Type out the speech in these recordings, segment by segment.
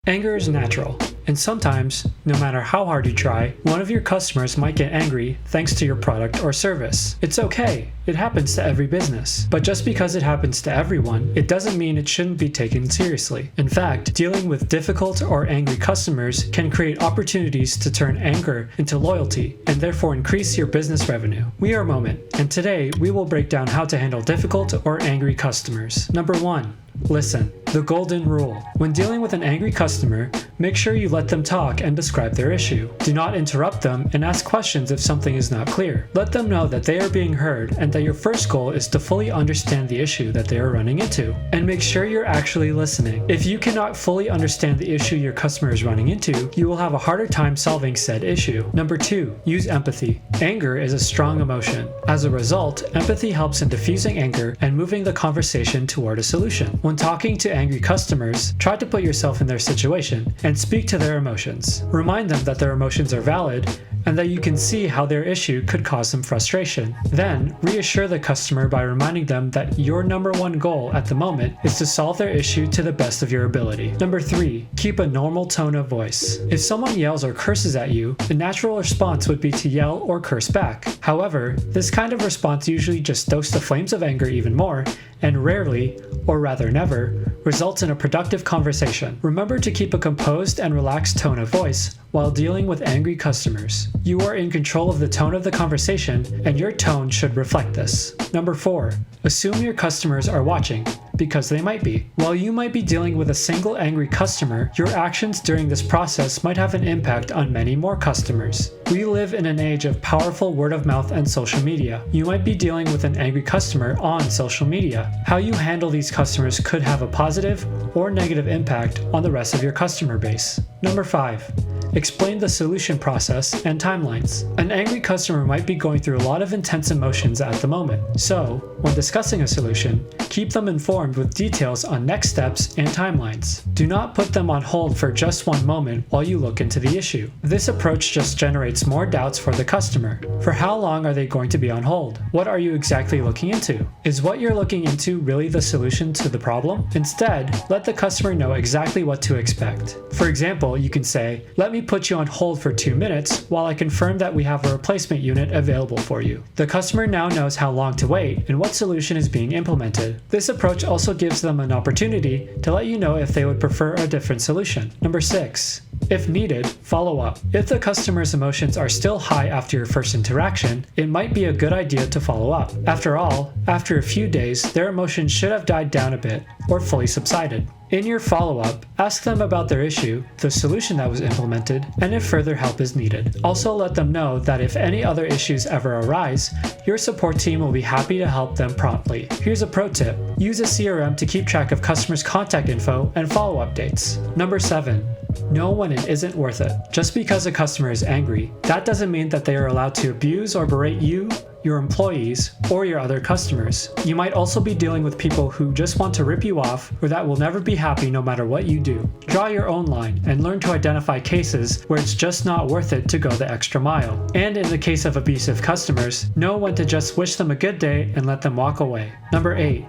Anger is natural, and sometimes, no matter how hard you try, one of your customers might get angry thanks to your product or service. It's okay, it happens to every business. But just because it happens to everyone, it doesn't mean it shouldn't be taken seriously. In fact, dealing with difficult or angry customers can create opportunities to turn anger into loyalty, and therefore increase your business revenue. We are Moment, and today we will break down how to handle difficult or angry customers. Number 1. Listen. The golden rule. When dealing with an angry customer, make sure you let them talk and describe their issue. Do not interrupt them and ask questions if something is not clear. Let them know that they are being heard and that your first goal is to fully understand the issue that they are running into. And make sure you're actually listening. If you cannot fully understand the issue your customer is running into, you will have a harder time solving said issue. Number 2. Use empathy. Anger is a strong emotion. As a result, empathy helps in diffusing anger and moving the conversation toward a solution. When talking to angry customers, try to put yourself in their situation and speak to their emotions. Remind them that their emotions are valid and that you can see how their issue could cause them frustration. Then, reassure the customer by reminding them that your number one goal at the moment is to solve their issue to the best of your ability. Number 3. Keep a normal tone of voice. If someone yells or curses at you, the natural response would be to yell or curse back. However, this kind of response usually just stokes the flames of anger even more, and rarely, or rather never, results in a productive conversation. Remember to keep a composed and relaxed tone of voice while dealing with angry customers. You are in control of the tone of the conversation, and your tone should reflect this. Number 4. Assume your customers are watching, because they might be. While you might be dealing with a single angry customer, your actions during this process might have an impact on many more customers. We live in an age of powerful word of mouth and social media. You might be dealing with an angry customer on social media. How you handle these customers could have a positive or negative impact on the rest of your customer base. Number 5. Explain the solution process and timelines. An angry customer might be going through a lot of intense emotions at the moment. So, when discussing a solution, keep them informed with details on next steps and timelines. Do not put them on hold for just one moment while you look into the issue. This approach just generates more doubts for the customer. For how long are they going to be on hold? What are you exactly looking into? Is what you're looking into really the solution to the problem? Instead, let the customer know exactly what to expect. For example, you can say, "Let me put you on hold for 2 minutes while I confirm that we have a replacement unit available for you." The customer now knows how long to wait and what solution is being implemented. This approach also gives them an opportunity to let you know if they would prefer a different solution. Number 6. If needed, follow up. If the customer's emotions are still high after your first interaction, it might be a good idea to follow up. After all, after a few days, their emotions should have died down a bit or fully subsided. In your follow-up, ask them about their issue, the solution that was implemented, and if further help is needed. Also let them know that if any other issues ever arise, your support team will be happy to help them promptly. Here's a pro tip. Use a CRM to keep track of customers' contact info and follow-up dates. Number 7. Know when it isn't worth it. Just because a customer is angry, that doesn't mean that they are allowed to abuse or berate you, your employees, or your other customers. You might also be dealing with people who just want to rip you off or that will never be happy no matter what you do. Draw your own line and learn to identify cases where it's just not worth it to go the extra mile. And in the case of abusive customers, know when to just wish them a good day and let them walk away. Number 8.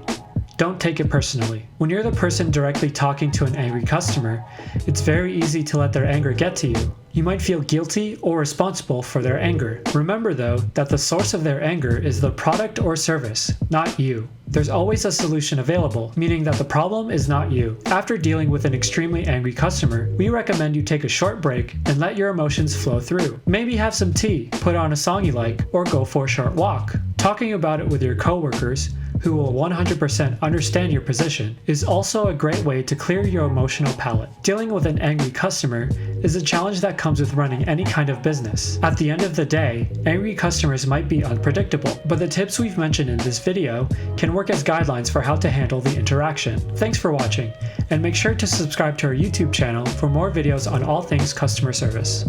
Don't take it personally. When you're the person directly talking to an angry customer, it's very easy to let their anger get to you. You might feel guilty or responsible for their anger. Remember though, that the source of their anger is the product or service, not you. There's always a solution available, meaning that the problem is not you. After dealing with an extremely angry customer, we recommend you take a short break and let your emotions flow through. Maybe have some tea, put on a song you like, or go for a short walk. Talking about it with your coworkers, who will 100% understand your position, is also a great way to clear your emotional palate. Dealing with an angry customer is a challenge that comes with running any kind of business. At the end of the day, angry customers might be unpredictable, but the tips we've mentioned in this video can work as guidelines for how to handle the interaction. Thanks for watching, and make sure to subscribe to our YouTube channel for more videos on all things customer service.